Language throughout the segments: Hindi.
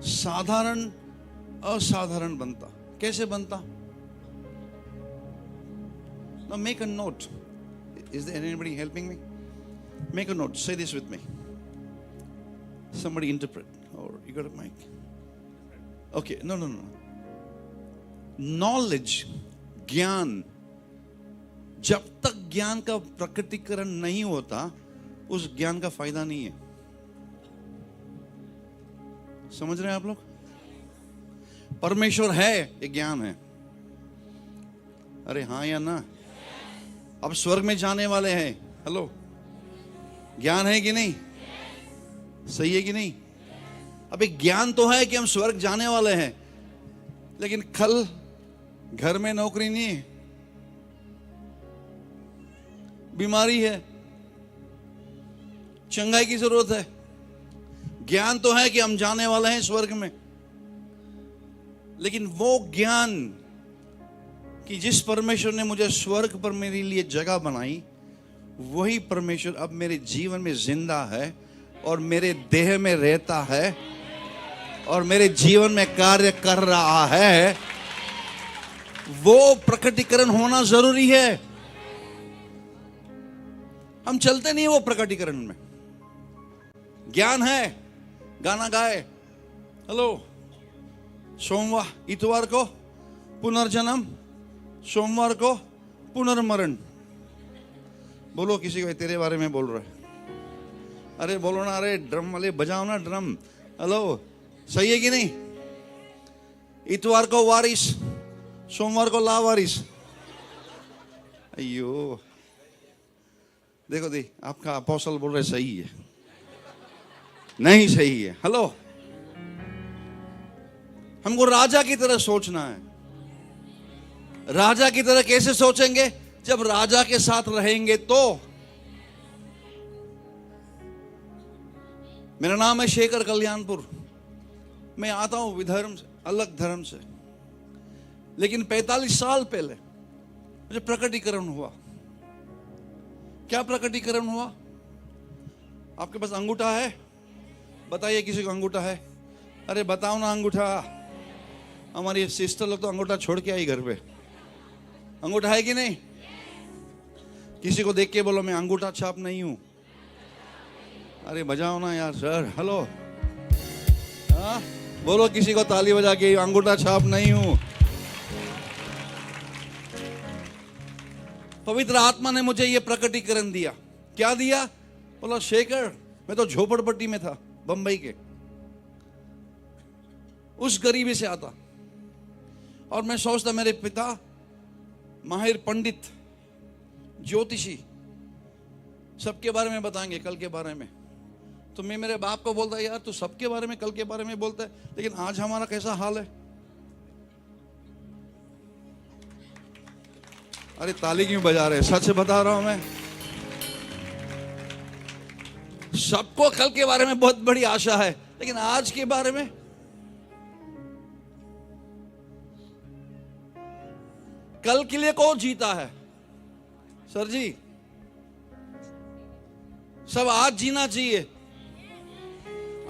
साधारण असाधारण बनता। कैसे बनता? Now make a note. Is there anybody helping me? Make a note. Say this with me. Somebody interpret. Or you got a mic? Okay. No. Knowledge, ज्ञान, जब तक ज्ञान का प्रकटीकरण नहीं होता उस ज्ञान का फायदा नहीं है। समझ रहे हैं आप लोग? परमेश्वर है, ये ज्ञान है। अरे हाँ या ना? अब स्वर्ग में जाने वाले हैं। हेलो, ज्ञान है कि नहीं? सही है कि नहीं? अब एक ज्ञान तो है कि हम स्वर्ग जाने वाले हैं, लेकिन कल घर में नौकरी नहीं है, बीमारी है, चंगाई की जरूरत है। ज्ञान तो है कि हम जाने वाले हैं स्वर्ग में, लेकिन वो ज्ञान कि जिस परमेश्वर ने मुझे स्वर्ग पर मेरे लिए जगह बनाई, वही परमेश्वर अब मेरे जीवन में जिंदा है और मेरे देह में रहता है और मेरे जीवन में कार्य कर रहा है। वो प्रकटीकरण होना जरूरी है। हम चलते नहीं वो प्रकटीकरण में। ज्ञान है, गाना गाए, हेलो, सोमवार इतवार को पुनर्जन्म, सोमवार को पुनर्मरण। बोलो किसी को तेरे बारे में बोल रहा है। अरे बोलो ना, अरे ड्रम वाले बजाओ ना ड्रम। हेलो, सही है कि नहीं? इतवार को वारिस, सोमवार को लावारिस। अयो देखो दी, आपका अपोस्टल बोल रहे सही है, नहीं सही है। हेलो, हमको राजा की तरह सोचना है। राजा की तरह कैसे सोचेंगे? जब राजा के साथ रहेंगे तो। मेरा नाम है शेखर कल्याणपुर। मैं आता हूं विधर्म से, अलग धर्म से, लेकिन 45 साल पहले मुझे प्रकटीकरण हुआ। क्या प्रकटीकरण हुआ? आपके पास अंगूठा है? बताइए किसी को अंगूठा है? अरे बताओ ना अंगूठा। हमारी सिस्टर लोग तो अंगूठा छोड़ के आई घर पे। अंगूठा है कि नहीं? किसी को देख के बोलो मैं अंगूठा छाप नहीं हूं। अरे बजाओ ना यार सर। हेलो, हाँ बोलो किसी को ताली बजा के, अंगूठा छाप नहीं हूं। पवित्र आत्मा ने मुझे ये प्रकटीकरण दिया। क्या दिया? बोला शेखर, मैं तो झोपड़पट्टी में था, बंबई के, उस गरीबी से आता, और मैं सोचता मेरे पिता माहिर पंडित, ज्योतिषी, सबके बारे में बताएंगे, कल के बारे में। तो मैं मेरे बाप को बोलता यार तू सबके बारे में, कल के बारे में बोलता है, लेकिन आज हमारा कैसा हाल है? अरे ताली क्यों बजा रहे? सच बता रहा हूं मैं। सबको कल के बारे में बहुत बड़ी आशा है, लेकिन आज के बारे में कल के लिए कौन जीता है? सर जी, सब आज जीना चाहिए।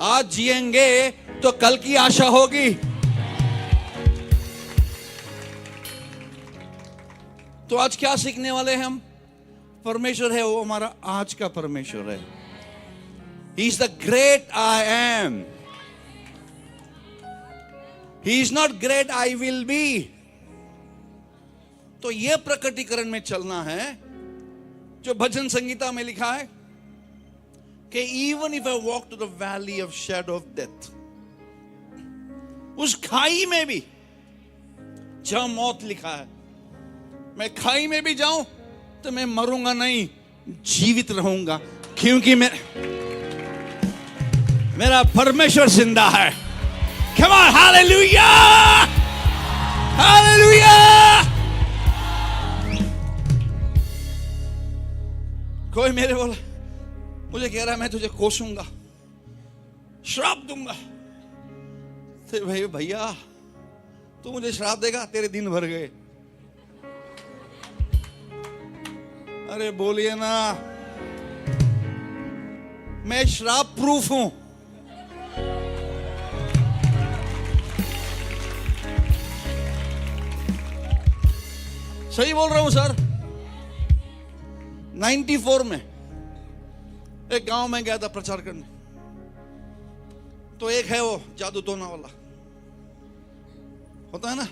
आज जिएंगे तो कल की आशा होगी। तो आज क्या सीखने वाले हैं हम? परमेश्वर है वो हमारा आज का परमेश्वर है। He is the great I am. He is not great I will be. तो ये प्रकटीकरण में चलना है जो भजन संगीता में लिखा है कि even if I walk to the valley of shadow of death, उस खाई में भी, जहां मौत लिखा है, मैं खाई में भी जाऊं तो मैं मरूंगा नहीं, जीवित रहूंगा, क्योंकि मेरा परमेश्वर जिंदा है। Come on, hallelujah! Hallelujah! कोई मेरे बोला, मुझे कह रहा है मैं तुझे कोसूंगा, श्राप दूंगा। तो भाई भैया तू मुझे श्राप देगा, तेरे दिन भर गए। अरे बोलिए ना, मैं श्राप प्रूफ हूं। सही बोल रहा हूं सर। 94 में एक गांव में गया था प्रचार करने, तो एक है वो जादू टोना वाला, होता है ना,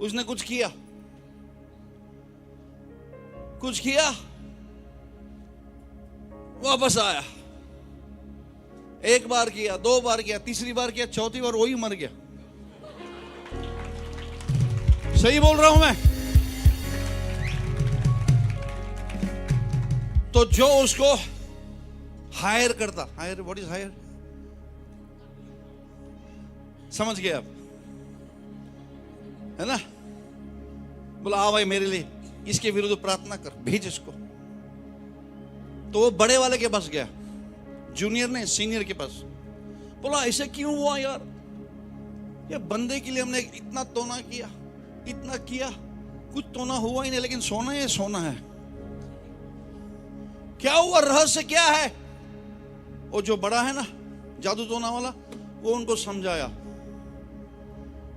उसने कुछ किया, वापस आया। एक बार किया, 2 बार किया, तीसरी बार किया, चौथी बार वही मर गया। सही बोल रहा हूं मैं। तो जो उसको हायर करता, हायर, व्हाट इज हायर, समझ गए आप, है ना, बोला आ भाई मेरे लिए इसके विरुद्ध प्रार्थना कर, भेज इसको। तो वो बड़े वाले के पास गया, जूनियर ने सीनियर के पास, बोला ऐसे क्यों हुआ यार, ये बंदे के लिए हमने इतना टोना किया, इतना किया, कुछ टोना हुआ ही नहीं, लेकिन सोना है सोना है, क्या हुआ, रहस्य क्या है। वो जो बड़ा है ना जादू टोना वाला, वो उनको समझाया,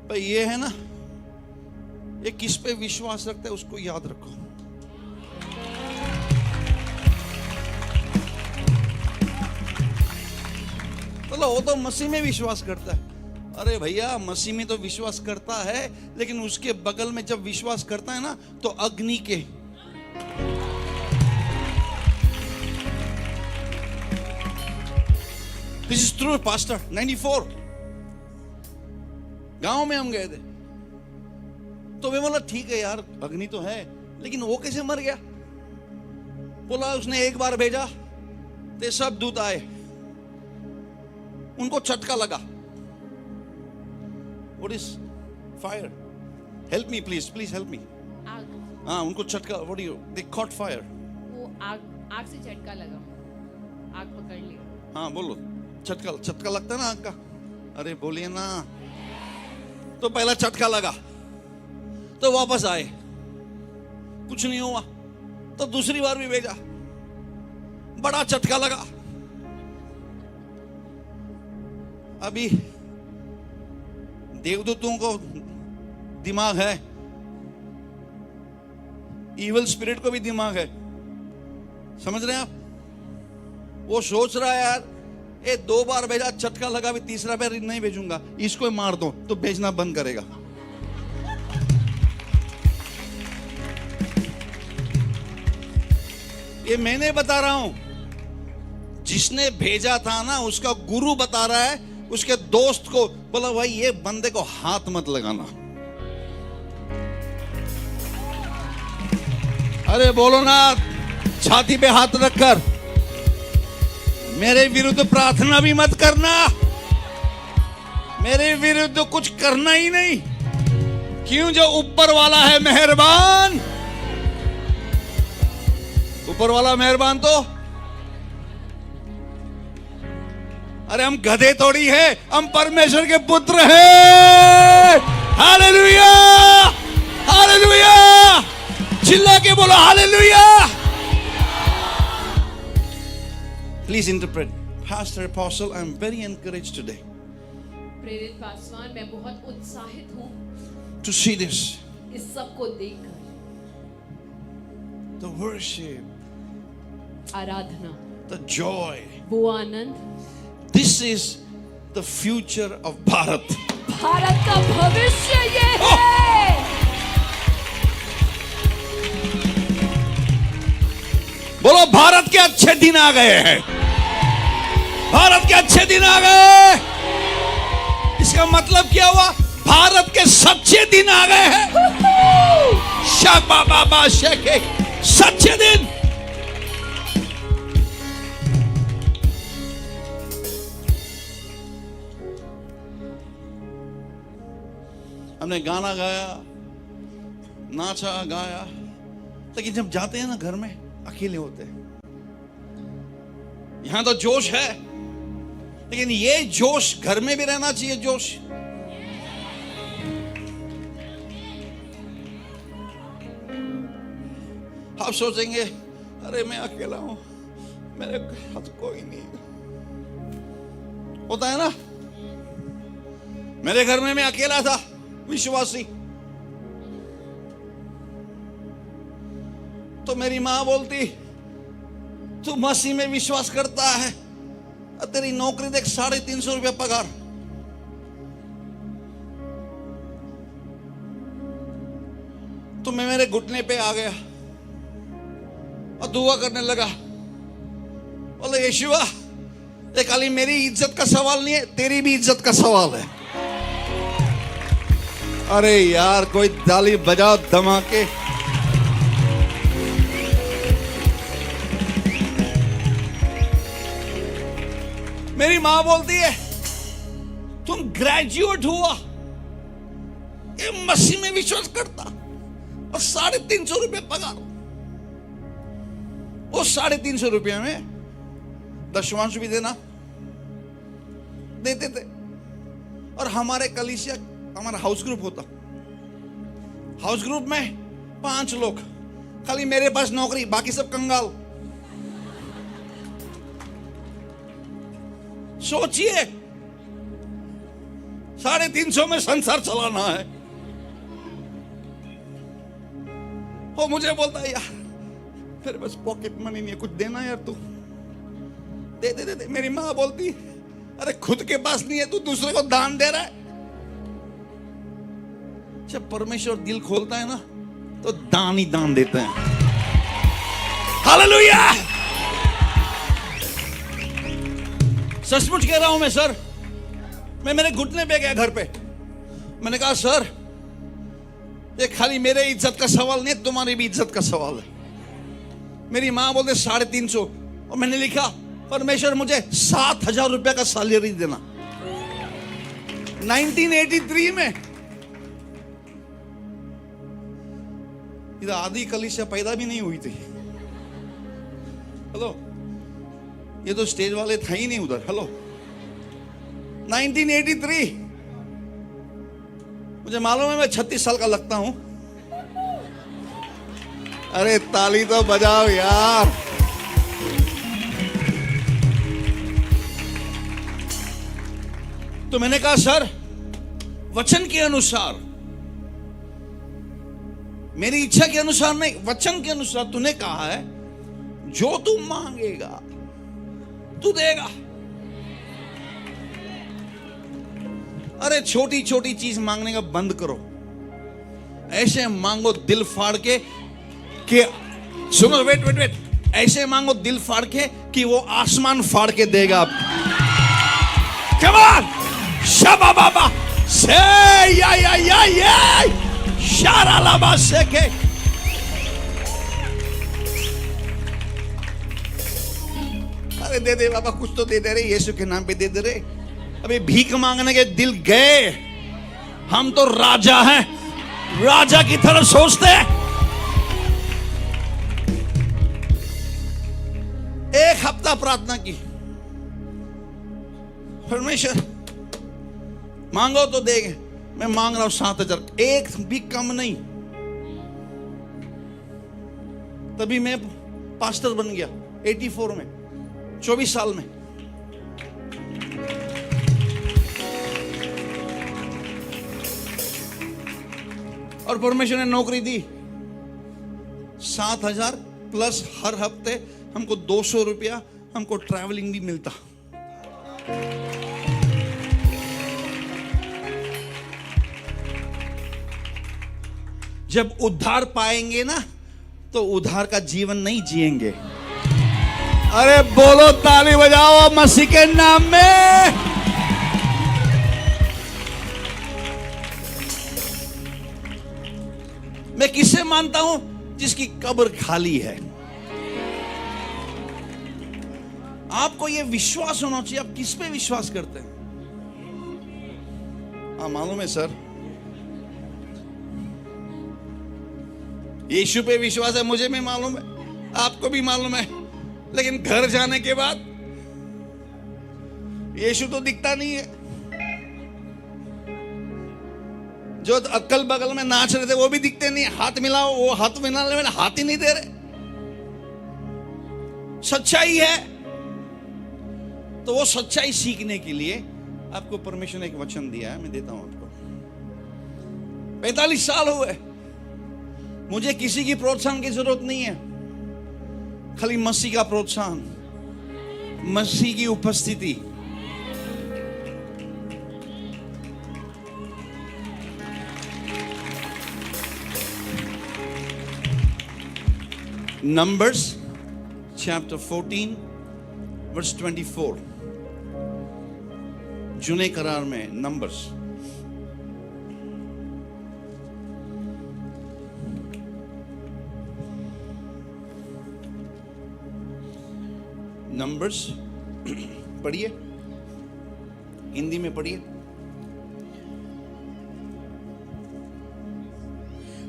भाई ये है ना, ये किस पे विश्वास रखता है उसको याद रखो। तो वो तो मसीह में विश्वास करता है। अरे भैया मसीह में तो विश्वास करता है, लेकिन उसके बगल में जब विश्वास करता है ना, तो अग्नि के, दिस इज ट्रू पास्टर। 94 गांव में हम गए थे, तो वे बोला ठीक है यार अग्नि तो है, लेकिन वो कैसे मर गया। बोला उसने एक बार भेजा, ते सब दूत आए, उनको चटका लगा। What is fire? Help me please, please help me. आग, हाँ उनको चटका, what do you, they caught fire. वो आग से झटका लगा, आग पकड़ लिया। हाँ बोलो, चटका लगता है ना आग का, अरे बोलिए ना। तो पहला चटका लगा, तो वापस आए, कुछ नहीं हुआ, तो दूसरी बार भी भेजा, बड़ा चटका लगा। अभी देवदूतों को दिमाग है, इविल स्पिरिट को भी दिमाग है, समझ रहे हैं आप। वो सोच रहा है यार ये 2 बार भेजा, चटका लगा, भी तीसरा बार नहीं भेजूंगा, इसको मार दो, तो भेजना बंद करेगा। ये मैंने बता रहा हूं, जिसने भेजा था ना उसका गुरु बता रहा है उसके दोस्त को, बोला भाई ये बंदे को हाथ मत लगाना। अरे बोलो ना, छाती पे हाथ रखकर, मेरे विरुद्ध प्रार्थना भी मत करना, मेरे विरुद्ध कुछ करना ही नहीं। क्यों, जो ऊपर वाला है मेहरबान, ऊपर वाला मेहरबान। तो अरे हम गधे थोड़ी है, हम परमेश्वर के पुत्र हैं। हालेलुया, हालेलुया, चिल्ला के बोलो hallelujah. Please interpret. Pastor Apostle, I'm very encouraged today प्रेरित पासवान, मैं बहुत उत्साहित हूँ to see this. इस सब को देखकर। The worship, Aradhana, the joy. वो आनंद, This is the future of Bharat. Bharat का भविष्य ये है। बोलो भारत के अच्छे दिन आ गए हैं, भारत के अच्छे दिन आ गए। इसका मतलब क्या हुआ, भारत के सच्चे दिन आ गए हैं। शाबाबा शेखे, सच्चे दिन। हमने गाना गाया, नाचा गाया, लेकिन जब जाते हैं ना घर में अकेले होते हैं। यहां तो जोश है, लेकिन ये जोश घर में भी रहना चाहिए। जोश आप सोचेंगे अरे मैं अकेला हूं, मेरे साथ कोई नहीं, होता है ना। मेरे घर में मैं अकेला था, विश्वासी, तो मेरी मां बोलती, तू मसीह में विश्वास करता है, तेरी नौकरी देख, 350 रुपया पगार। तो मैं मेरे घुटने पे आ गया और दुआ करने लगा, बोले यीशुआ, ये खाली मेरी इज्जत का सवाल नहीं है, तेरी भी इज्जत का सवाल है। अरे यार, कोई ताली बजाओ धमाके। मेरी मां बोलती है, तुम ग्रेजुएट हुआ, ये मसीह में विश्वास करता और 350 रुपये पगार। वो 350 रुपये में दशमांश भी देना देते थे। और हमारे कलीसिया, हमारा हाउस ग्रुप होता, हाउस ग्रुप में 5 लोग, खाली मेरे पास नौकरी, बाकी सब कंगाल। सोचिए, 350 में संसार चलाना है। वो मुझे बोलता है, यार फिर बस पॉकेट मनी नहीं है, कुछ देना यार, तू दे दे दे दे। मेरी मां बोलती, अरे खुद के पास नहीं है, तू दूसरे को दान दे रहा है। जब परमेश्वर दिल खोलता है ना, तो दान ही दान देते हैं। हालेलुया। सचमुच कह रहा हूं मैं सर। मैं मेरे घुटने पे गया घर पे, मैंने कहा सर, ये खाली मेरे इज्जत का सवाल नहीं है, तुम्हारी भी इज्जत का सवाल है। मेरी मां बोलते 350, और मैंने लिखा, परमेश्वर मुझे 7,000 रुपया का सैलरी देना। 1983 में इधर आधी कलीसिया पैदा भी नहीं हुई थी। हेलो, ये तो स्टेज वाले थे ही नहीं उधर। हेलो, 1983, मुझे मालूम है मैं 36 साल का लगता हूं। अरे ताली तो बजाओ यार। तो मैंने कहा सर, वचन के अनुसार, मेरी इच्छा के अनुसार नहीं, वचन के अनुसार तूने कहा है, जो तू मांगेगा तू देगा। अरे छोटी छोटी चीज मांगने का बंद करो, ऐसे मांगो दिल फाड़ के कि, सुनो, वेट वेट वेट, ऐसे मांगो दिल फाड़ के कि वो आसमान फाड़ के देगा। Come on! Shaba baba, say ya, shara laba seke. अरे दे दे बाबा, कुछ तो दे दे रे, यीशु के नाम पे दे दे रे। अभी भीख मांगने के दिल गए। हम तो राजा हैं, राजा की तरफ सोचते हैं। एक हफ्ता प्रार्थना की, परमेश्वर मांगो तो देंगे। मैं मांग रहा हूं 7,000, एक भी कम नहीं। तभी मैं पास्टर बन गया 84 में, 24 साल में। और परमेश्वर ने नौकरी दी, 7,000 प्लस हर हफ्ते हमको 200 रुपया हमको ट्रैवलिंग भी मिलता। जब उद्धार पाएंगे ना, तो उद्धार का जीवन नहीं जिएंगे। अरे बोलो, ताली बजाओ मसीह के नाम में। मैं किसे मानता हूं? जिसकी कब्र खाली है। आपको यह विश्वास होना चाहिए, आप किस पे विश्वास करते हैं? हाँ, मालूम है सर, यीशु पे विश्वास है, मुझे भी मालूम है, आपको भी मालूम है। लेकिन घर जाने के बाद यीशु तो दिखता नहीं है। जो अक्कल बगल में नाच रहे थे वो भी दिखते नहीं। हाथ मिलाओ, वो हाथ मिलाने में हाथ ही नहीं दे रहे। सच्चाई है तो वो सच्चाई सीखने के लिए आपको परमेश्वर ने एक वचन दिया है, मैं देता हूं आपको। 45 साल हुए, मुझे किसी की प्रोत्साहन की जरूरत नहीं है। खाली मसीह का प्रोत्साहन, मसीह की उपस्थिति। Numbers chapter 14 verse 24, जुने करार में नंबर्स। नंबर्स पढ़िए, हिंदी में पढ़िए।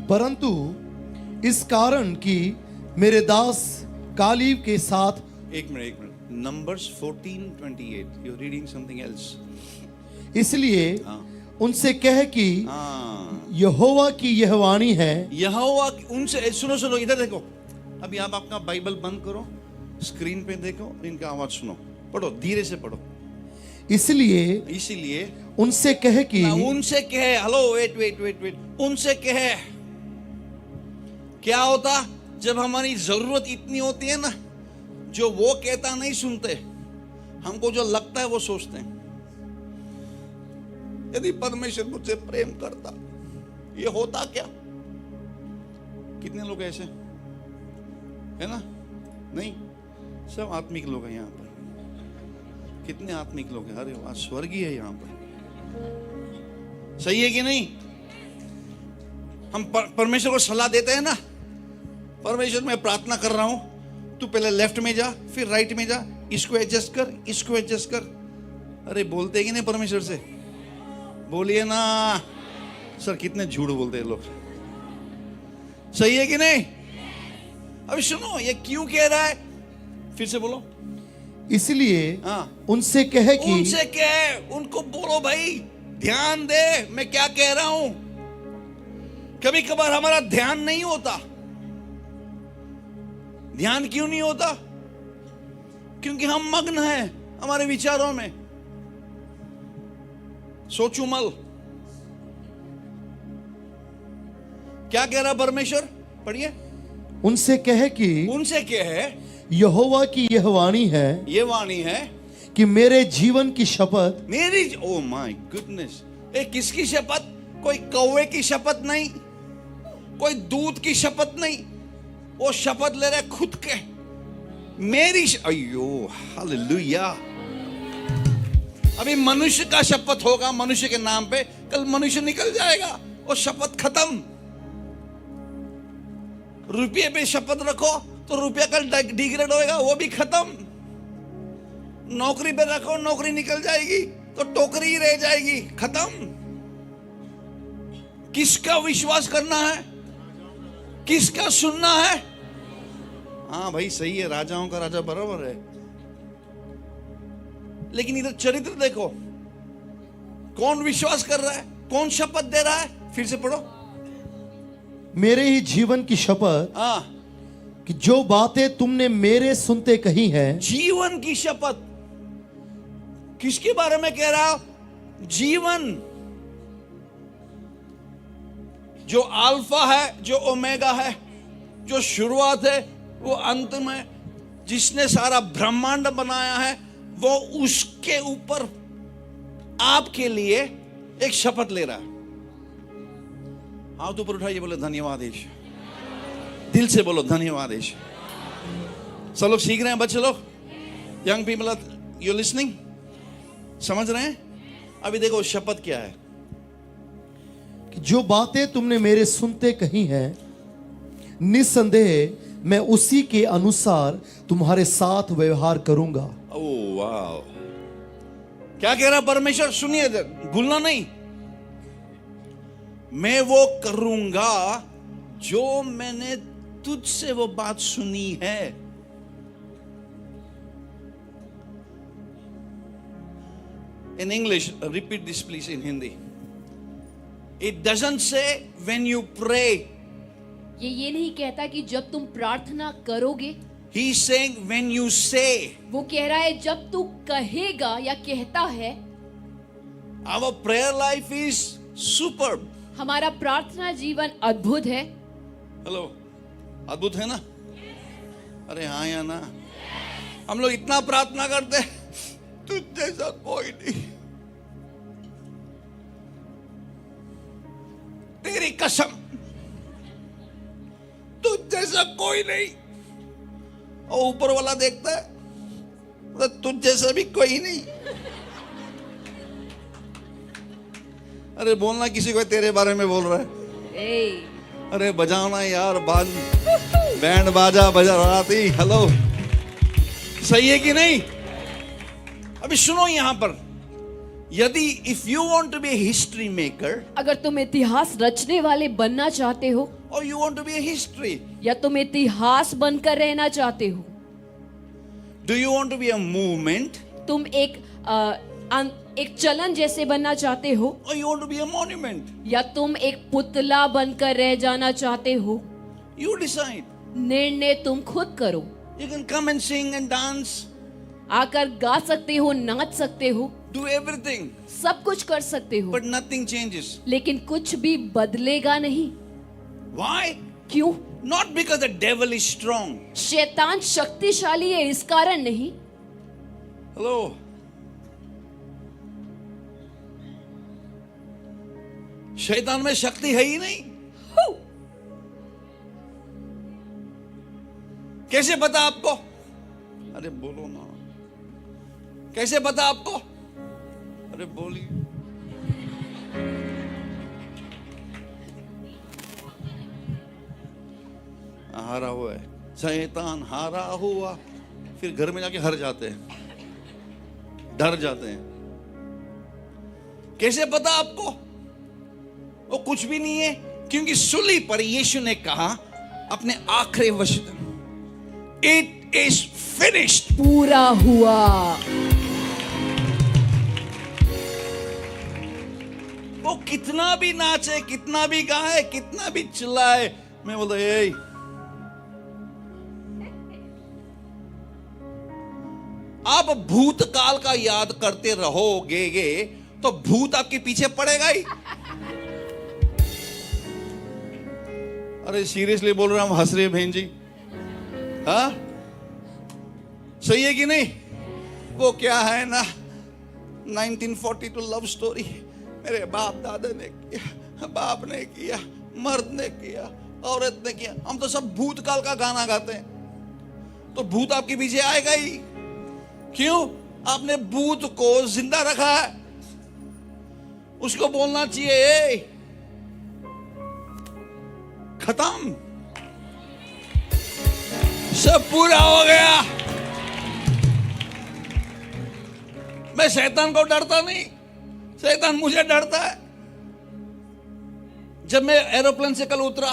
परंतु इस कारण कि मेरे दास कालीब के साथ। एक minute, numbers 14:28, you reading something else. इसलिए हाँ। उनसे कह कि हाँ, यहोवा की यह वाणी है। यहोवा उनसे, सुनो इधर देखो। अभी आप आपका बाइबल बंद करो, स्क्रीन पे देखो, इनका आवाज सुनो, पढ़ो, धीरे से पढ़ो। इसीलिए उनसे कह कि, उनसे कहे, हेलो वेट, उनसे कहे। क्या होता जब हमारी जरूरत इतनी होती है ना, जो वो कहता नहीं सुनते, हमको जो लगता है वो सोचते हैं। यदि परमेश्वर मुझसे प्रेम करता, ये होता क्या? कितने लोग ऐसे है ना? नहीं, सब आत्मिक लोग हैं यहाँ पर। कितने आत्मिक लोग हैं? अरे वाह, स्वर्गीय है यहाँ पर। सही है कि नहीं? हम परमेश्वर को सलाह देते हैं ना, परमेश्वर मैं प्रार्थना कर रहा हूं, तू पहले लेफ्ट में जा, फिर राइट में जा, इसको एडजस्ट कर, इसको एडजस्ट कर। अरे बोलते हैं कि नहीं परमेश्वर से? बोलिए ना सर, कितने झूठ बोलते हैं लोग। सही है कि नहीं? अभी सुनो, ये क्यों कह रहा है, फिर से बोलो। इसलिए हाँ, उनसे कहे कि, उनसे कहे, उनको बोलो भाई ध्यान दे मैं क्या कह रहा हूं। कभी कभार हमारा ध्यान नहीं होता। ध्यान क्यों नहीं होता? क्योंकि हम मग्न हैं हमारे विचारों में। सोचू मल। क्या कह रहा परमेश्वर? पढ़िए। उनसे कहे कि, उनसे कहे, यहोवा की यह वाणी है, ये वाणी है कि मेरे जीवन की शपथ। मेरी, ओ माय गुडनेस, ये किसकी शपथ? कोई कौवे की शपथ नहीं, कोई दूध की शपथ नहीं, वो शपथ ले रहे खुद के। मेरी अयो हालेलुया। अभी मनुष्य का शपथ होगा, मनुष्य के नाम पे, कल मनुष्य निकल जाएगा, वो शपथ खत्म। रुपये पे शपथ रखो तो रुपया कल डिग्रेड होएगा, वो भी खत्म। नौकरी पे रखो, नौकरी निकल जाएगी तो टोकरी ही रह जाएगी, खत्म। किसका विश्वास करना है, किसका सुनना है? हाँ भाई सही है, राजाओं का राजा बराबर है। लेकिन इधर चरित्र देखो, कौन विश्वास कर रहा है, कौन शपथ दे रहा है? फिर से पढ़ो। मेरे ही जीवन की शपथ, हाँ, कि जो बातें तुमने मेरे सुनते कही हैं। जीवन की शपथ किसके बारे में कह रहा? जीवन, जो अल्फा है, जो ओमेगा है, जो शुरुआत है, वो अंत में, जिसने सारा ब्रह्मांड बनाया है, वो उसके ऊपर आपके लिए एक शपथ ले रहा है। हाथ ऊपर उठाइए, बोले धन्यवाद ईश। दिल से बोलो धन्यवाद ईश। सब लोग सीख रहे हैं, बच्चे लोग, यंग पीपल, यू लिसनिंग? समझ रहे हैं? अभी देखो शपथ क्या है। कि जो बातें तुमने मेरे सुनते कही हैं, निस्संदेह मैं उसी के अनुसार तुम्हारे साथ व्यवहार करूंगा। ओह वाह, क्या कह रहा परमेश्वर? सुनिए, भूलना नहीं। मैं वो करूंगा जो मैंने तुझसे वो बात सुनी है। In English, repeat this please in Hindi. It doesn't say when you pray. ये नहीं कहता कि जब तुम प्रार्थना करोगे। He's saying when you say. वो कह रहा है जब तू कहेगा या कहता है। Our prayer life is superb. हमारा प्रार्थना जीवन अद्भुत है। हेलो, अद्भुत है ना? अरे हाँ या ना? हम लोग इतना प्रार्थना करते हैं, तुझ जैसा कोई नहीं, तेरी कसम तुझ जैसा कोई नहीं। और ऊपर वाला देखता है, तो तुझ जैसा भी कोई नहीं। अरे बोलना किसी को तेरे बारे में बोल रहा है। अरे बजाओ ना यार, बैंड बाजा बजा राती। हेलो, सही है कि नहीं? अभी सुनो यहां पर, यदि if you want to be a history maker, अगर तुम इतिहास रचने वाले बनना चाहते हो, और you want to be a history, या तुम इतिहास बनकर रहना चाहते हो, do you want to be a movement, तुम एक चलन जैसे बनना चाहते हो, और you want to be a monument, या तुम एक पुतला बनकर रह जाना चाहते हो, यू डिसाइड। निर्णय तुम खुद करो। You can come and sing and dance, आकर गा सकते हो, नाच सकते हो, डू एवरीथिंग, सब कुछ कर सकते हो, बट नथिंग चेंजेस। लेकिन कुछ भी बदलेगा नहीं। व्हाई? क्यों? Not because the devil is strong. शैतान शक्तिशाली है इस कारण नहीं। हेलो, शैतान में शक्ति है ही नहीं। कैसे पता आपको? अरे बोलो ना, कैसे पता आपको? अरे बोलिए। हारा हुआ है, शैतान हारा हुआ, फिर घर में जाके हार जाते हैं, डर जाते हैं। कैसे पता आपको? वो कुछ भी नहीं है, क्योंकि सूली पर यीशु ने कहा अपने आखिरी वचन, इट इज फिनिश्ड, पूरा हुआ। वो कितना भी नाचे, कितना भी गाए, कितना भी चिल्लाए, मैं बोलता ए, आप भूतकाल का याद करते रहोगे तो भूत आपके पीछे पड़ेगा ही। अरे सीरियसली बोल रहा हूं, हंस रहे बहन जी? हाँ, सही है कि नहीं? वो क्या है ना, 1942 लव स्टोरी, मेरे बाप दादा ने किया, बाप ने किया, मर्द ने किया, औरत ने किया। हम तो सब भूतकाल का गाना गाते हैं, तो भूत आपके पीछे आएगा ही। क्यों? आपने भूत को जिंदा रखा है। उसको बोलना चाहिए, ए, खत्म, सब पूरा हो गया। मैं शैतान को डरता नहीं, शैतान मुझे डरता है। जब मैं एरोप्लेन से कल उतरा,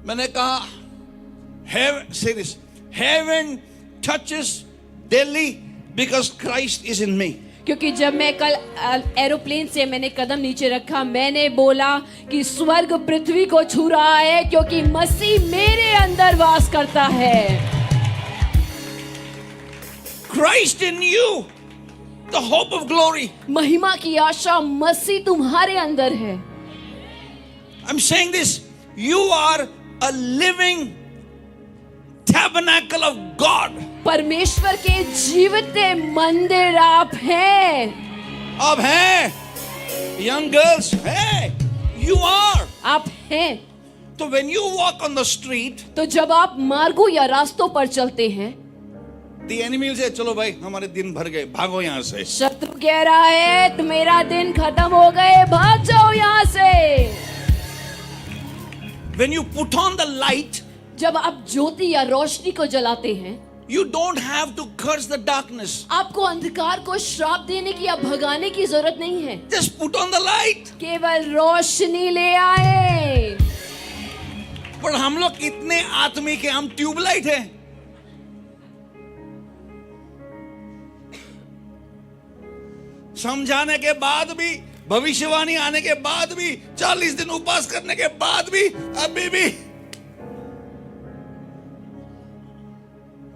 मैंने कहा heaven touches Delhi because Christ is in me. क्योंकि जब मैं कल एरोप्लेन से मैंने कदम नीचे रखा, मैंने बोला कि स्वर्ग पृथ्वी को छू रहा है, क्योंकि मसीह मेरे अंदर वास करता है। Christ in you, the hope of glory. महिमा की आशा मसीह तुम्हारे अंदर है। I'm saying this, you are a living tabernacle of God. परमेश्वर के जीवित मंदिर आप हैं। अब हैं, young girls, हैं, you are. आप हैं। तो when you walk on the street, तो जब आप मार्गों या रास्तों पर चलते हैं, the enemy will say, चलो भाई, हमारे दिन भर गए, भागो यहाँ से। शत्रु कह रहा है तुम्हारा दिन खत्म हो गए, भाग जाओ यहाँ से। When you put on the light, जब आप ज्योति या रोशनी को जलाते हैं, you don't have to curse the darkness. आपको अंधकार को श्राप देने की या भगाने की जरूरत नहीं है। Just put on the light. केवल रोशनी ले आए। पर हम लोग कितने आत्मिक हैं, हम ट्यूबलाइट हैं। समझाने के बाद भी, भविष्यवाणी आने के बाद भी, 40 दिन उपवास करने के बाद भी, अभी भी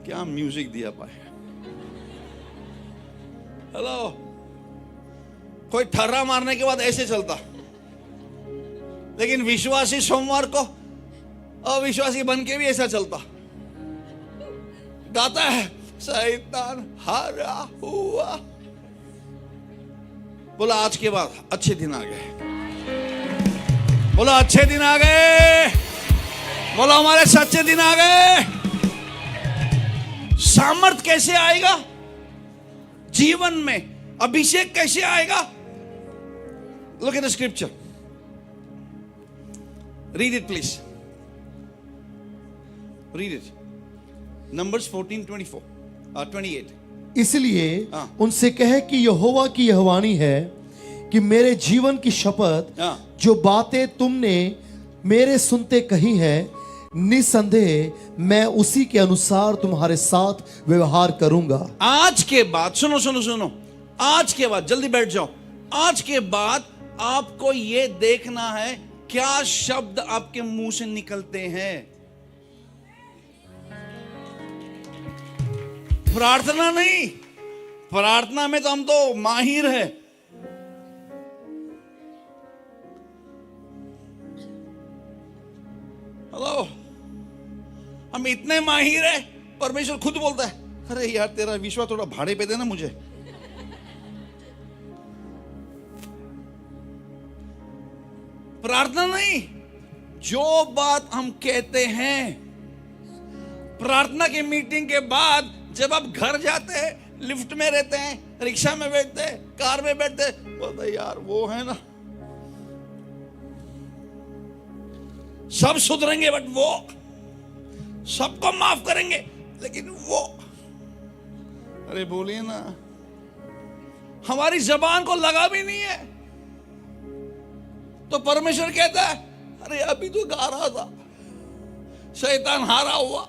क्या म्यूजिक दिया पाए। हेलो, कोई ठर्रा मारने के बाद ऐसे चलता, लेकिन विश्वासी सोमवार को अविश्वासी बन के भी ऐसा चलता। गाता है शैतान हारा हुआ। बोला आज के बाद अच्छे दिन आ गए। बोला अच्छे दिन आ गए। बोला हमारे सच्चे दिन आ गए। सामर्थ कैसे आएगा जीवन में? अभिषेक कैसे आएगा? Look at the scripture, read it please, read it. Numbers 14:24 28। इसलिए हाँ। उनसे कहे कि यहोवा की यह वाणी है कि मेरे जीवन की शपथ, हाँ। जो बातें तुमने मेरे सुनते कही है, निसंदेह मैं उसी के अनुसार तुम्हारे साथ व्यवहार करूंगा। आज के बाद सुनो सुनो सुनो, आज के बाद जल्दी बैठ जाओ। आज के बाद आपको यह देखना है क्या शब्द आपके मुंह से निकलते हैं। प्रार्थना नहीं, प्रार्थना में तो हम तो माहिर है। हेलो, हम इतने माहिर है, परमेश्वर खुद बोलता है अरे यार तेरा विश्वास थोड़ा भाड़े पे देना मुझे। प्रार्थना नहीं, जो बात हम कहते हैं। प्रार्थना की मीटिंग के बाद जब आप घर जाते हैं, लिफ्ट में रहते हैं, रिक्शा में बैठते हैं, कार में बैठते हैं, बोलते यार वो है ना, सब सुधरेंगे बट वो, सबको माफ करेंगे लेकिन वो, अरे बोलिए ना, हमारी जबान को लगा भी नहीं है। तो परमेश्वर कहता है अरे अभी तो गा रहा था, शैतान हारा हुआ,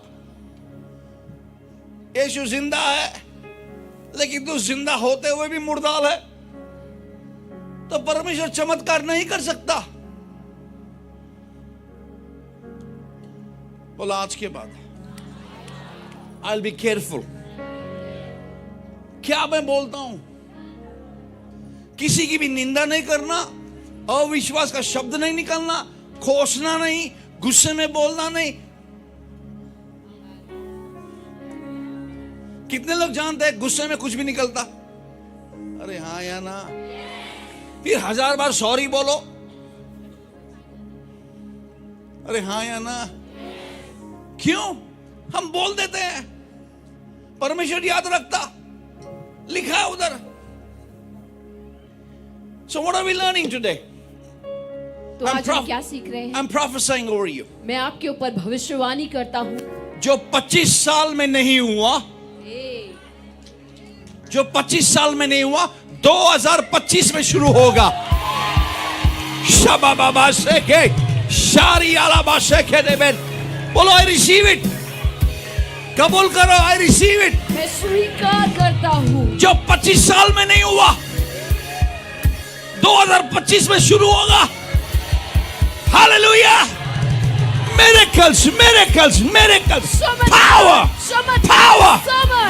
यीशु जिंदा है लेकिन तू जिंदा होते हुए भी मुर्दाल है। तो परमेश्वर चमत्कार नहीं कर सकता। बोला आज के बाद आई विल बी केयरफुल क्या मैं बोलता हूं। किसी की भी निंदा नहीं करना, अविश्वास का शब्द नहीं निकलना, खोसना नहीं, गुस्से में बोलना नहीं। कितने लोग जानते हैं गुस्से में कुछ भी निकलता, अरे हाँ या ना, फिर 1000 बार सॉरी बोलो, अरे हाँ या ना। क्यों? हम बोल देते हैं, परमेश्वर याद रखता, लिखा है उधर। So what are we learning today? तो आज हम क्या सीख रहे हैं? I'm prophesying over you. मैं आपके ऊपर भविष्यवाणी करता हूँ। जो 25 साल में नहीं हुआ, जो 25 साल में नहीं हुआ, 2025 में शुरू होगा। शबा बाबा से के शारी आला बाशे के देवेन, बोलो आई रिसीव इट, कबूल करो, आई रिसीव इट। मैं स्वीकार करता हूँ। जो 25 साल में नहीं हुआ, 2025 में शुरू होगा। Hallelujah. Miracles, miracles, miracles. Power, power,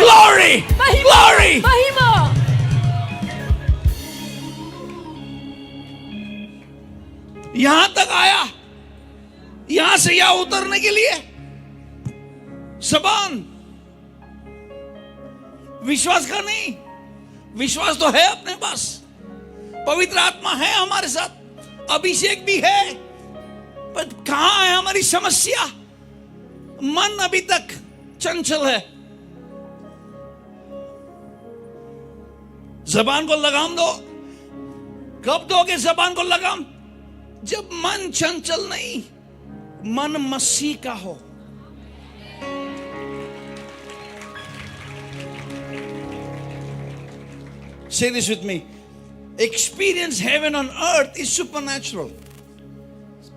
glory, glory. महिमा। यहां तक आया, यहां से यहां उतरने के लिए जबान विश्वास का नहीं, विश्वास तो है अपने पास, पवित्र आत्मा है हमारे साथ, अभिषेक भी है, पर कहां है हमारी समस्या? मन अभी तक चंचल है। जबान को लगाम दो। कब दोगे जबान को लगाम? जब मन चंचल नहीं, मन मसीह का हो। Say this with me. Experience heaven on earth is supernatural.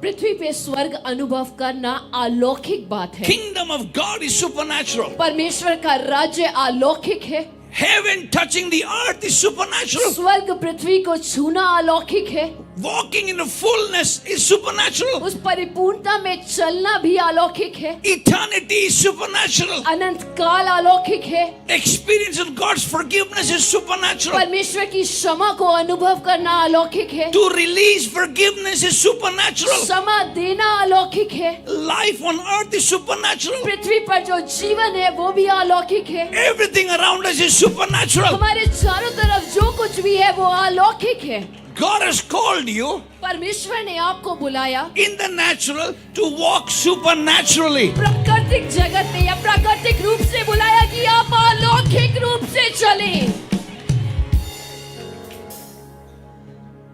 पृथ्वी पे स्वर्ग अनुभव करना अलौकिक बात है। Kingdom of God is supernatural. परमेश्वर का राज्य अलौकिक है। Heaven touching the earth is supernatural. स्वर्ग पृथ्वी को छूना अलौकिक है। Walking in the fullness is supernatural. उस परिपूर्णता में चलना भी अलौकिक है, Eternity is supernatural. अनंत काल अलौकिक है। Experience of God's forgiveness is supernatural. परमेश्वर की क्षमा को अनुभव करना अलौकिक है, To release forgiveness is supernatural. क्षमा देना अलौकिक है। Life on earth is supernatural. पृथ्वी पर जो जीवन है वो भी अलौकिक है। Everything around us is supernatural. हमारे चारों तरफ जो कुछ भी है वो अलौकिक है। God has called you परमेश्वर ने आपको बुलाया in the natural to walk supernaturally. प्राकृतिक जगत में या प्राकृतिक रूप से बुलाया कि आप अलौकिक रूप से चलें।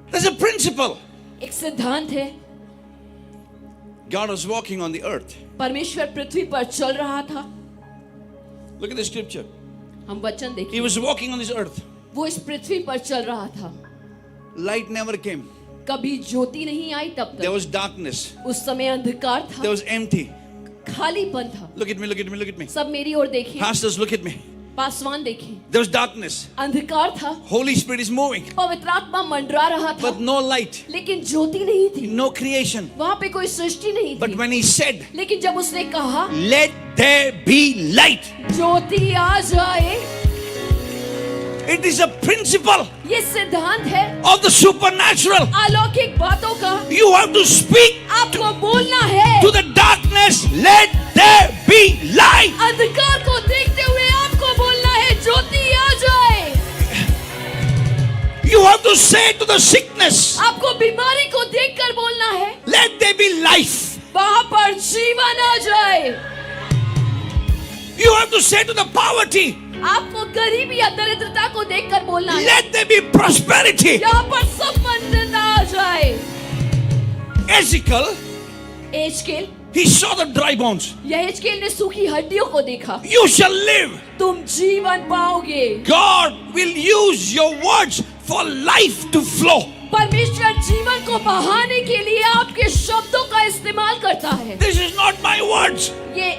There's a principle. एक सिद्धांत है, God was walking on the earth. परमेश्वर पृथ्वी पर चल रहा था। Look at the scripture. हम वचन देखिए, He was walking on this earth. वो इस पृथ्वी पर चल रहा था। Light never came. कभी ज्योति नहीं आई तब There तक। was darkness. उस समय अंधकार था, There was empty. खालीपन था। Look at me, look at me, look at me. सब मेरी ओर देखें, Pastors, look at me. Paswan देखें, There was darkness. अंधकार था, Holy Spirit is moving. पवित्र आत्मा मंडरा रहा था, But no light. लेकिन ज्योति नहीं थी, No creation. वहां पे कोई सृष्टि नहीं But थी। when he said, लेकिन जब उसने कहा let there be light, ज्योति आ जाए, it is a principle ये सिद्धांत है of the supernatural. अलौकिक बातों का। You have to speak आपको बोलना है, to the darkness, let there be light. अंधकार को देखते हुए आपको बोलना है ज्योति आ जाए। You have to say to the sickness, आपको बीमारी को देखकर बोलना है, let there be life. वहां पर जीवन आ जाए। You have to say to the poverty, आपको गरीबी या दरिद्रता को देखकर बोलना है, let there be prosperity. यहाँ पर संपन्नता आ जाए। Ezekiel, एजकेल, he saw the dry bones. यहेजकेल ने सूखी हड्डियों को देखा। You shall live. तुम जीवन पाओगे। God will use your words for life to flow. परमेश्वर जीवन को बहाने के लिए आपके शब्दों का इस्तेमाल करता है। This is not my words. ये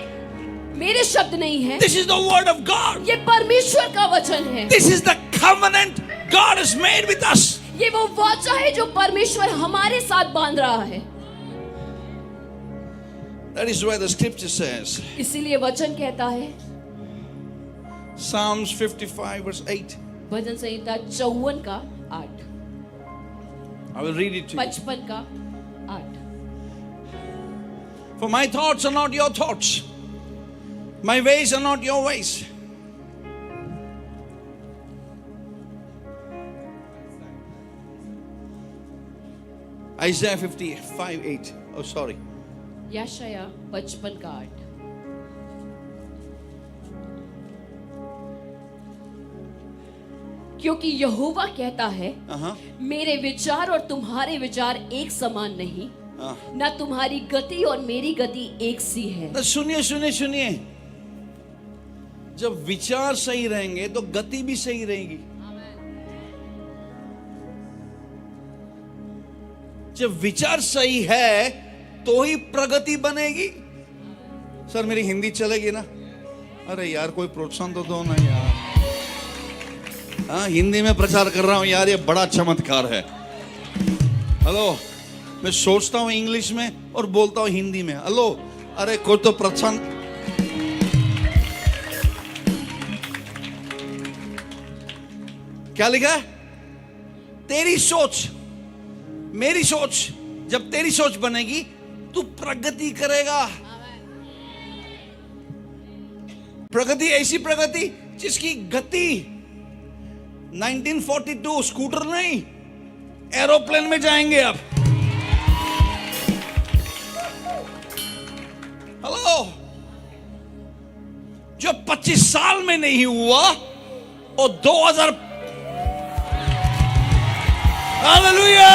मेरे शब्द नहीं है, This is the word of God. ये परमेश्वर का वचन है। This is the covenant God has made with us. ये वो वाचा है जो परमेश्वर हमारे साथ बांध रहा है। That is why the scripture says, इसीलिए वचन कहता है, Psalms 55 verse 8. भजन संहिता 54 का 8, I will read it to you. 55 का 8। For my thoughts are not your thoughts. My ways are not your ways. Isaiah 55 8. Oh, sorry. यशायाह 55 का 8। क्योंकि यहोवा कहता है, मेरे विचार और तुम्हारे विचार एक समान नहीं, ना तुम्हारी गति और मेरी गति एक सी है। तो सुनिए सुनिए सुनिए, जब विचार सही रहेंगे तो गति भी सही रहेगी। जब विचार सही है तो ही प्रगति बनेगी। सर मेरी हिंदी चलेगी ना? अरे यार कोई प्रोत्साहन तो दो ना यार। हाँ, हिंदी में प्रचार कर रहा हूं यार, ये बड़ा चमत्कार है। हेलो, मैं सोचता हूं इंग्लिश में और बोलता हूं हिंदी में। हेलो, अरे कोई तो प्रोत्साहन। क्या लिखा है? तेरी सोच मेरी सोच, जब तेरी सोच बनेगी तू प्रगति करेगा। प्रगति ऐसी प्रगति जिसकी गति 1942 स्कूटर नहीं, एरोप्लेन में जाएंगे अब। हेलो, जो 25 साल में नहीं हुआ और 2000 हालेलुया,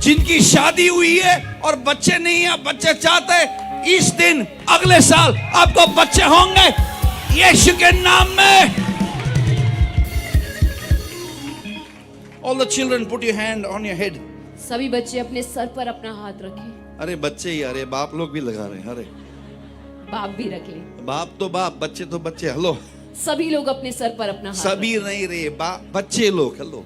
जिनकी शादी हुई है और बच्चे नहीं है, बच्चे चाहते हैं, इस दिन अगले साल आपको बच्चे होंगे यीशु के नाम में। All the children, put your hand on your head. सभी बच्चे अपने सर पर अपना हाथ रखें। अरे बच्चे ही, अरे बाप लोग भी लगा रहे हैं। अरे बाप भी रख ले। बाप तो बाप, बच्चे तो बच्चे। हेलो, सभी लोग अपने सर पर अपना हाथ सभी नहीं रे, बाप बच्चे लोग। Hello,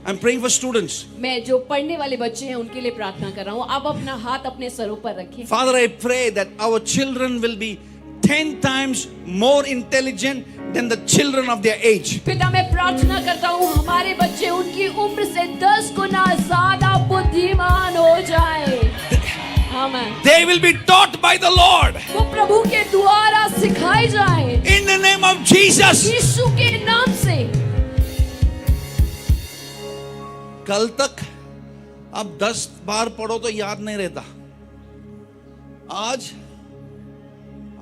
I'm praying for students. मैं जो पढ़ने वाले बच्चे हैं उनके लिए प्रार्थना कर रहा हूँ। आप अपना हाथ अपने सरों पर रखें। Father, I pray that our children will be 10 times more intelligent than the children of their age. पिता, मैं प्रार्थना करता हूँ हमारे बच्चे उनकी उम्र से 10 गुना ज्यादा बुद्धिमान हो जाए। आमीन। They will be taught by the Lord. वो प्रभु के द्वारा सिखाए जाए। In the name of Jesus. यीशु के नाम से। कल तक अब 10 बार पढ़ो तो याद नहीं रहता। आज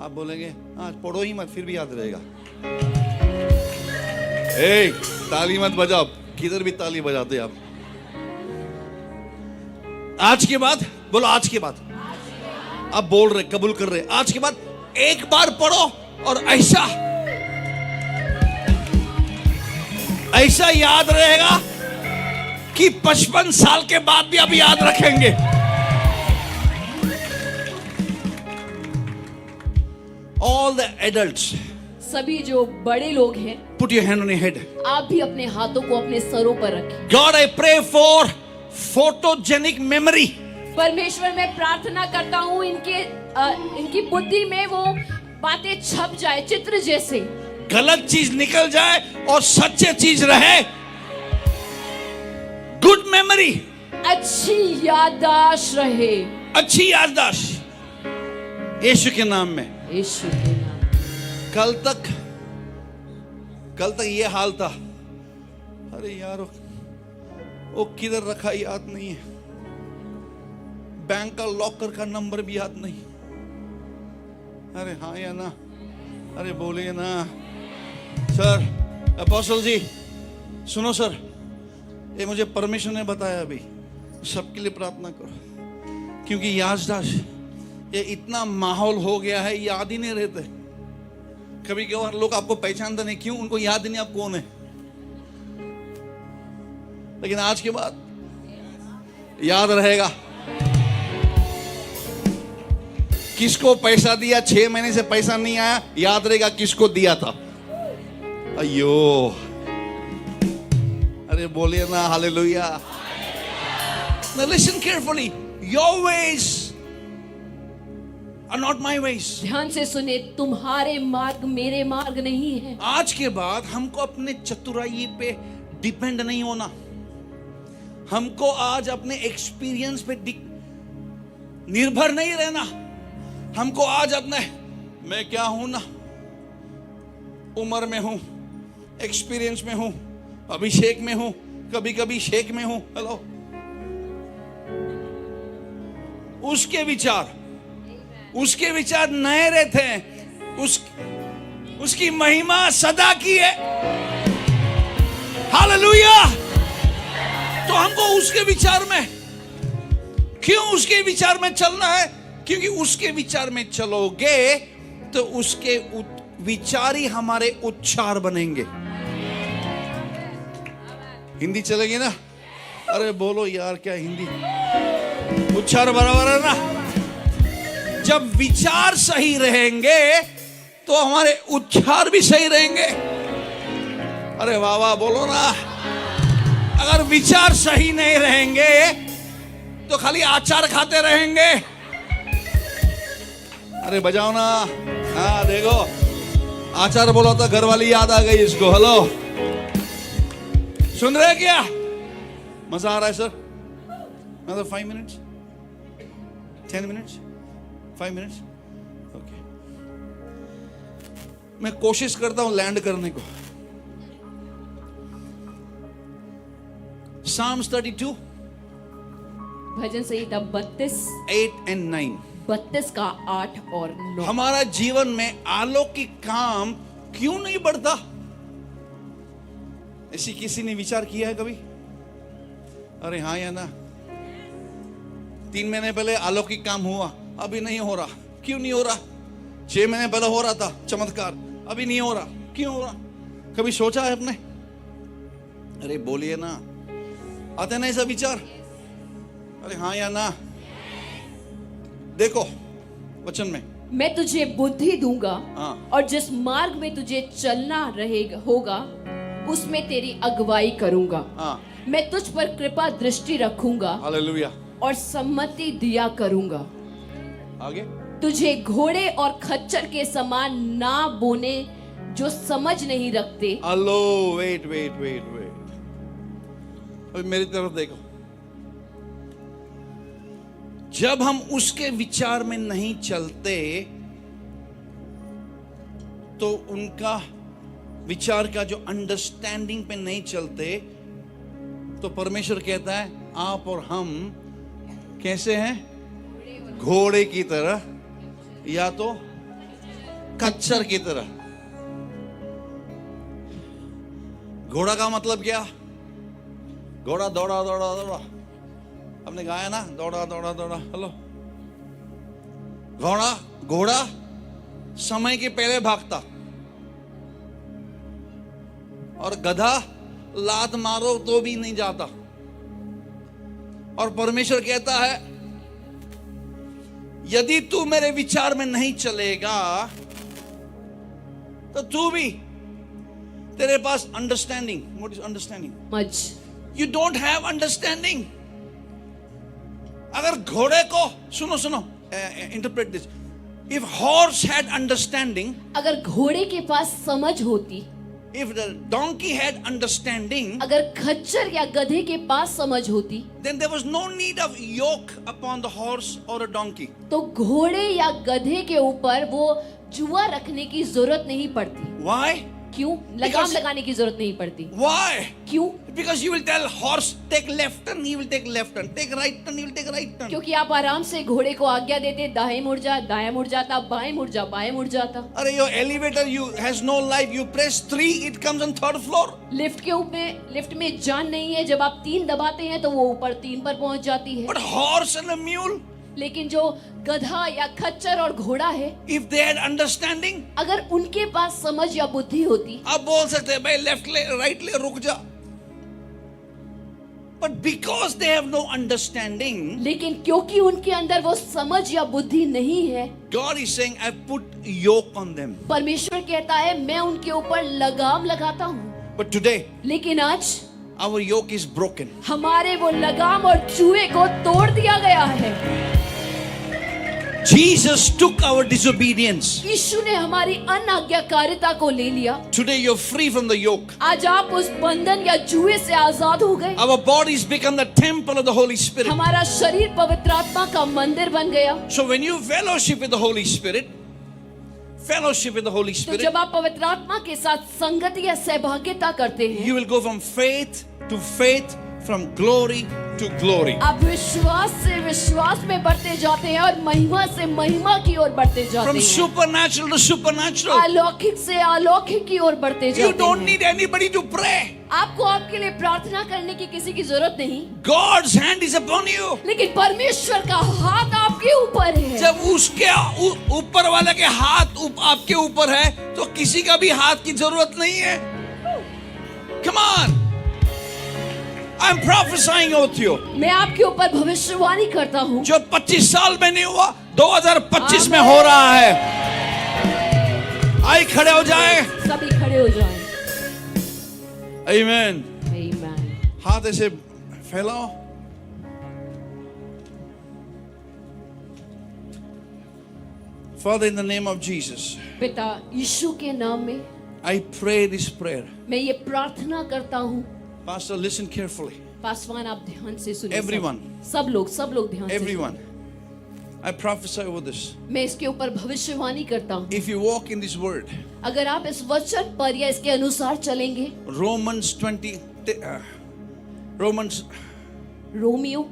आप बोलेंगे आज पढ़ो ही मत, फिर भी याद रहेगा। ए, ताली मत बजाओ, किधर भी ताली बजाते आप। आज के बाद बोलो, आज के बाद आप बोल रहे, कबूल कर रहे। आज के बाद एक बार पढ़ो और ऐसा याद रहेगा कि 55 साल के बाद भी आप याद रखेंगे। All the adults, सभी जो बड़े लोग हैं, put your hand on your head. आप भी अपने हाथों को अपने सरों पर रखें। God, I pray for photogenic memory. परमेश्वर, मैं प्रार्थना करता हूँ इनकी बुद्धि में वो बातें छप जाए चित्र जैसे। गलत चीज निकल जाए और सच्चे चीज रहे। गुड मेमोरी, अच्छी याददाश्त रहे। अच्छी याददाश्त यीशु के नाम में। यीशु के नाम। कल तक ये हाल था। अरे यार वो किधर रखा याद नहीं है। बैंक का लॉकर का नंबर भी याद नहीं। अरे हाँ या ना, अरे बोलिए ना। सर, अपोस्टल जी सुनो सर, ये मुझे परमेश्वर ने बताया अभी, सबके लिए प्रार्थना करो। क्योंकि याददाश्त ये इतना माहौल हो गया है, याद ही नहीं रहते। कभी कभार लोग आपको पहचानते नहीं, क्यों? उनको याद ही नहीं आप कौन है। लेकिन आज के बाद याद रहेगा। किसको पैसा दिया, 6 महीने से पैसा नहीं आया, याद रहेगा किसको दिया था। अयो, अरे बोलिए ना hallelujah. Now listen carefully. Your ways are not my ways. ध्यान से सुने, तुम्हारे मार्ग मेरे मार्ग नहीं है। आज के बाद हमको अपने चतुराई पे डिपेंड नहीं होना। हमको आज अपने एक्सपीरियंस पे निर्भर नहीं रहना। हमको आज अपने, मैं क्या हूं ना, उम्र में हूं, एक्सपीरियंस में हूं, अभिषेक में हूं, कभी कभी शेक में हूं। हेलो, उसके विचार नए रहते हैं। उसकी महिमा सदा की है। हालेलुया। तो हमको उसके विचार में, क्यों उसके विचार में चलना है? क्योंकि उसके विचार में चलोगे तो उसके विचार ही हमारे उच्चार बनेंगे। हिंदी चलेगी ना? अरे बोलो यार, क्या हिंदी? उच्चार बराबर है ना? जब विचार सही रहेंगे तो हमारे उच्चार भी सही रहेंगे। अरे वाह वाह बोलो ना। अगर विचार सही नहीं रहेंगे तो खाली आचार खाते रहेंगे। अरे बजाओ ना। हाँ देखो, आचार बोला तो घर वाली याद आ गई इसको। हेलो, सुन रहे क्या? मजा आ रहा है सर? मतलब 5 मिनट्स, 10 मिनट्स, 5 मिनट्स, ओके। मैं कोशिश करता हूं लैंड करने को। Psalms 32, bhajan Samhita 32, 8 and 9। 32 का 8 और 9। हमारा जीवन में अलौकिक काम क्यों नहीं बढ़ता? ऐसी किसी ने विचार किया है कभी? अरे हाँ या ना? 3 महीने पहले अलौकिक काम हुआ, अभी नहीं हो रहा। क्यों नहीं हो रहा? 6 महीने पहले हो रहा था चमत्कार, अभी नहीं हो रहा। क्यों हो रहा? कभी सोचा है आपने? अरे बोलिए ना, आते ना ऐसा विचार? अरे हाँ या ना? देखो वचन में, मैं तुझे बुद्धि दूंगा हाँ। और जिस मार्ग में तुझे चलना होगा उसमें तेरी अगुवाई करूंगा। हाँ, मैं तुझ पर कृपा दृष्टि रखूंगा हालेलुया। और सम्मति दिया करूंगा। आगे, तुझे घोड़े और खच्चर के समान ना बोने जो समझ नहीं रखते। Hello, wait wait wait wait, अभी मेरी तरफ देखो। जब हम उसके विचार में नहीं चलते तो उनका विचार का जो अंडरस्टैंडिंग पे नहीं चलते तो परमेश्वर कहता है आप और हम कैसे हैं? घोड़े की तरह या तो खच्चर की तरह। घोड़ा का मतलब क्या? घोड़ा दौड़ा दौड़ा दौड़ा, हमने गाया ना, दौड़ा दौड़ा दौड़ा। हेलो, घोड़ा समय के पहले भागता और गधा लात मारो तो भी नहीं जाता। और परमेश्वर कहता है यदि तू मेरे विचार में नहीं चलेगा तो तू भी, तेरे पास अंडरस्टैंडिंग, व्हाट इज अंडरस्टैंडिंग? समझ। You don't have understanding. अगर घोड़े को, सुनो, interpret this, if horse had understanding, अगर घोड़े के पास समझ होती, if the donkey had understanding, अगर खच्चर या गधे के पास समझ होती, then there was no need of yoke upon the horse or a donkey. तो घोड़े या गधे के ऊपर वो जुआ रखने की जरूरत नहीं पड़ती। Why? क्यों? लगाम लगाने की जरूरत नहीं पड़ती। Why? क्यों? Because you will tell horse take left turn, he will take left turn, take right turn, he will take right turn. क्योंकि आप आराम से घोड़े को आज्ञा देते, दाएं मुड़ जा, दाएं मुड़ जाता, बाएं मुड़ जा, बाएं मुड़ जाता। अरे your elevator you has no life, you press 3 it comes on 3rd floor. Lift में जान नहीं है, जब आप 3 दबाते हैं तो वो ऊपर 3 पर पहुंच जाती है। But horse and a mule, लेकिन जो गधा या खच्चर और घोड़ा है, if they had understanding, अगर उनके पास समझ या बुद्धि होती, आप बोल सकते हैं भाई लेफ्ट ले राइट ले रुक जा। But because they have no understanding, लेकिन क्योंकि उनके अंदर वो समझ या बुद्धि नहीं है, God is saying I put yoke on them. परमेश्वर कहता है मैं उनके ऊपर लगाम लगाता हूँ। But today लेकिन आज our yoke is broken. हमारे वो लगाम और जुए को तोड़ दिया गया है। Jesus took our disobedience. यीशु ने हमारी अनाज्ञाकारिता को ले लिया। Today you're free from the yoke. आज आप उस बंधन या जुए से आजाद हो गए। Our bodies become the temple of the Holy Spirit. हमारा शरीर पवित्र आत्मा का मंदिर बन गया। So when you fellowship with the Holy Spirit, तो जब आप पवित्र आत्मा के साथ संगति या सहभागिता करते हैं, you will go from faith to faith, from glory to glory. आप विश्वास से विश्वास में बढ़ते जाते हैं और महिमा से महिमा की ओर बढ़ते जाते From हैं। supernatural to supernatural. अलौकिक से अलौकिक की ओर बढ़ते You जाते don't हैं। need anybody to pray. आपको आपके लिए प्रार्थना करने की किसी की जरूरत नहीं, God's hand is upon you. लेकिन परमेश्वर का हाथ आपके ऊपर है। जब उसके ऊपर वाले के हाथ आपके ऊपर है तो किसी का भी हाथ की जरूरत नहीं है। Come on. I'm prophesying out you. मैं आपके ऊपर भविष्यवाणी करता हूँ। जो 25 साल में नहीं हुआ 2025 में हो रहा है। आइए खड़े हो जाए। सभी खड़े हो जाएं। Amen. Amen. हाथ ऐसे फैलाओ। Father, in the name of Jesus, पिता यीशु के नाम में I pray this prayer. मैं ये प्रार्थना करता हूँ। Pastor, listen carefully. पासवान आप ध्यान से सुनिए। Everyone. सब लोग ध्यान से Everyone. I prophesy over this. सुनिए। मैं इसके ऊपर भविष्यवाणी करता हूँ। If you walk in this word, अगर आप इस वचन पर या इसके अनुसार चलेंगे, रोमियो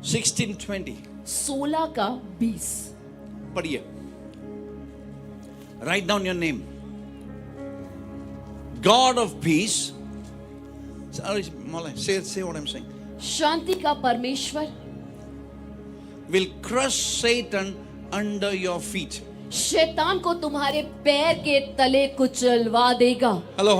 16:20 16 का 20 पढ़िए। Write down your name. God of peace. Say what I'm saying. शांति का परमेश्वर Will crush Satan under your feet. शैतान को तुम्हारे पैर के तले कुचलवा देगा। Hello.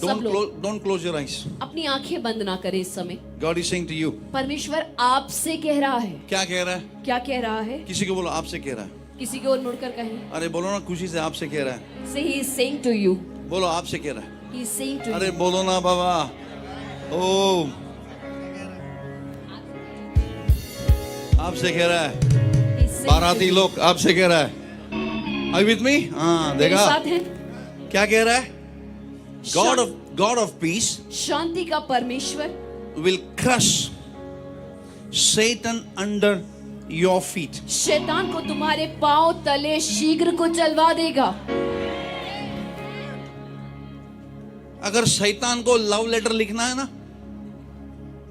सब लोग Don't close your eyes. अपनी आंखें बंद ना करें इस समय। God is saying to you. परमेश्वर आपसे कह रहा है। क्या कह रहा है? क्या कह रहा है? किसी को बोलो आपसे कह रहा है। किसी की ओर मुड़कर कहें, अरे बोलो ना, खुशी से आपसे कह रहा है। से he is saying to you, बोलो, आपसे कह रहा है। ही इज सेइंग टू अरे यू, बोलो ना बाबा। ओ, आपसे कह रहा है। बाराती लोग आपसे कह रहा है। Are you with me? हाँ, मेरे देखा साथ हैं। क्या कह रहा है? God of peace शांति का परमेश्वर will crush Satan under your feet. शैतान को तुम्हारे पांव तले शीघ्र को चलवा देगा। अगर शैतान को लव लेटर लिखना है ना,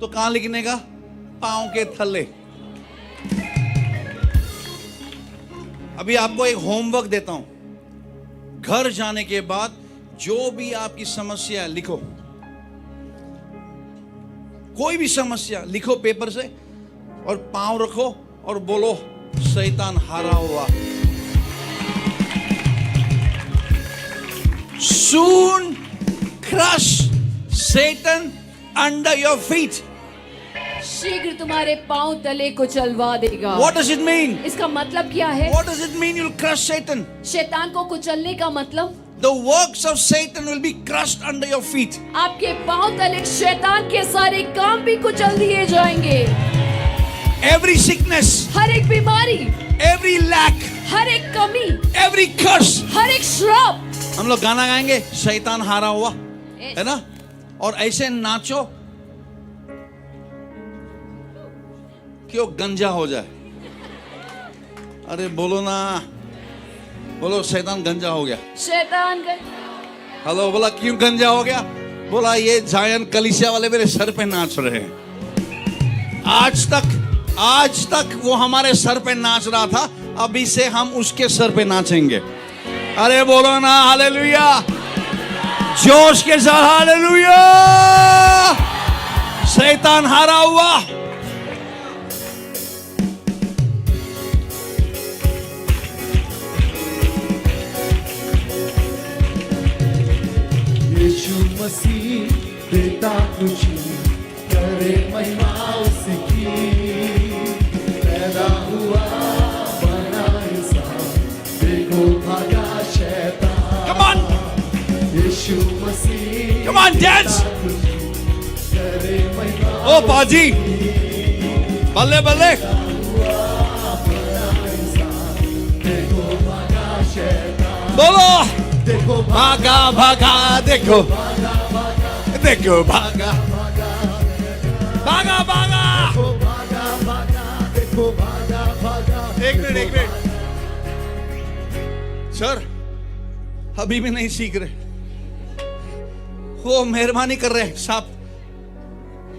तो कहां लिखने का? पांव के थले। अभी आपको एक होमवर्क देता हूं। घर जाने के बाद जो भी आपकी समस्या है लिखो। कोई भी समस्या लिखो पेपर से और पांव रखो और बोलो, शैतान हारा हुआ। Soon crush Satan under your feet. शीघ्र तुम्हारे पांव तले को चलवा देगा। What does it mean? इसका मतलब क्या है? What does it mean you'll crush Satan? शैतान को कुचलने का मतलब The works of Satan will be crushed under your feet. आपके पांव तले शैतान के सारे काम भी कुचल दिए जाएंगे। Every sickness, हर एक बीमारी, every lack, हर एक कमी, every curse. हर एक श्राप। हम लोग गाना गाएंगे, शैतान हारा हुआ, है ना? और ऐसे नाचो कि वो गंजा हो जाए। अरे बोलो ना, बोलो शैतान गंजा हो गया। शैतान का हेलो, बोला क्यों गंजा हो गया? बोला ये जायन कलीसिया वाले मेरे सर पे नाच रहे हैं। आज तक वो हमारे सर पे नाच रहा था, अभी से हम उसके सर पे नाचेंगे। अरे बोलो ना हालेलुया, जोश के साथ हालेलुया। शैतान हारा हुआ। यीशु मसीह देता खुशी, करे महिमा उसकी। पैदा हुआ बना इंसान, देखो भागा शैतान। Come on, Yeshu Masih come on, dance. करे महिमा ओ पाजी, बल्ले बल्ले। देखो भागा शैतान। बोलो, देखो भागा भागा, देखो देखो भागा भागा भागा। भागा भागा, देखो भागा भागा। एक मिनट सर, अभी भी नहीं सीख रहे। वो मेहरबानी कर रहे हैं साहब,